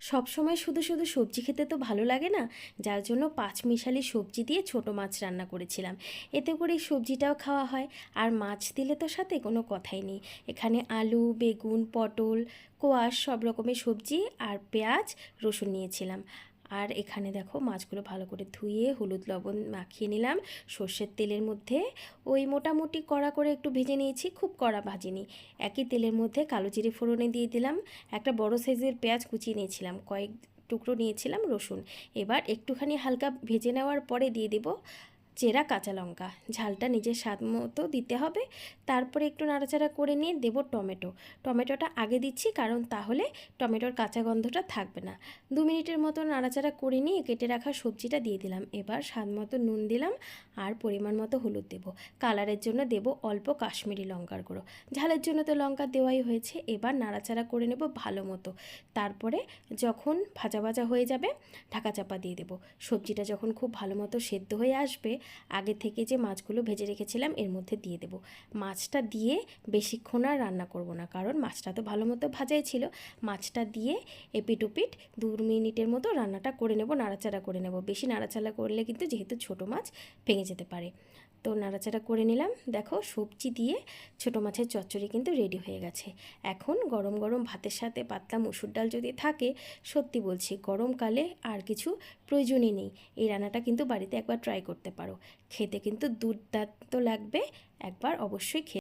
সব সময় শুধু শুধু সবজি খেতে তো ভালো লাগে না, যার জন্য পাঁচমিশালি সবজি দিয়ে ছোট মাছ রান্না করেছিলাম। এতে করে সবজিটাও খাওয়া হয়, আর মাছ দিলে তো সাথে কোনো কথাই নেই। এখানে আলু, বেগুন, পটল, কোয়াশ সব রকমের সবজি আর পেঁয়াজ, রসুন নিয়েছিলাম। আর এখানে দেখো মাছগুলো ভালো করে ধুয়ে হলুদ লবণ মাখিয়ে নিলাম সর্ষের তেলের মধ্যে। ওই মোটামুটি কড়া করে একটু ভেজে নিয়েছি, খুব কড়া ভাজিনি। একই তেলের মধ্যে কালো জিরে ফোড়নে দিয়ে দিলাম। একটা বড় সাইজের পেঁয়াজ কুচিয়ে নিয়েছিলাম, কয়েক টুকরো নিয়েছিলাম রসুন। এবার একটুখানি হালকা ভেজে নেওয়ার পরে দিয়ে দেব চেরা কাঁচা লঙ্কা। ঝালটা নিজের স্বাদ মতো দিতে হবে। তারপরে একটু নাড়াচাড়া করে নিয়ে দেব টমেটো। টমেটোটা আগে দিচ্ছি কারণ তাহলে টমেটোর কাঁচা গন্ধটা থাকবে না। 2 মিনিটের মতো নাড়াচাড়া করে নিয়ে কেটে রাখা সবজিটা দিয়ে দিলাম। এবার স্বাদ মতো নুন দিলাম আর পরিমাণ মতো হলুদ দেব। কালারের জন্য দেব অল্প কাশ্মীরি লঙ্কার গুঁড়ো। ঝালের জন্য তো লঙ্কা দেওয়াই হয়েছে। এবার নাড়াচাড়া করে নেব ভালো মতো। তারপরে যখন ভাজা ভাজা হয়ে যাবে ঢাকা চাপা দিয়ে দেব। সবজিটা যখন খুব ভালো মতো সেদ্ধ হয়ে আসবে, আগে থেকে যে মাছগুলো ভেজে রেখেছিলাম এর মধ্যে দিয়ে দেব। মাছটা দিয়ে বেশিক্ষণ আর রান্না করব না, কারণ মাছটা তো ভালো মতো ভাজাই ছিল। মাছটা দিয়ে এপিট ওপিট 2 মিনিটের মতো রান্নাটা করে নেব, নাড়াচাড়া করে নেব। বেশি নাড়াচাড়া করলে কিন্তু যেহেতু ছোটো মাছ ভেঙে যেতে পারে। তো নাড়াচাড়া করে নিলাম। দেখো সবজি দিয়ে ছোটো মাছের চচ্চড়ি কিন্তু রেডি হয়ে গেছে। এখন গরম গরম ভাতের সাথে পাতলা মসুর ডাল যদি থাকে, সত্যি বলছি গরমকালে আর কিছু প্রয়োজনই নেই। এই রান্নাটা কিন্তু বাড়িতে একবার ট্রাই করতে পারো। খেতে কিন্তু দুর্দান্ত লাগবে, একবার অবশ্যই খেয়ে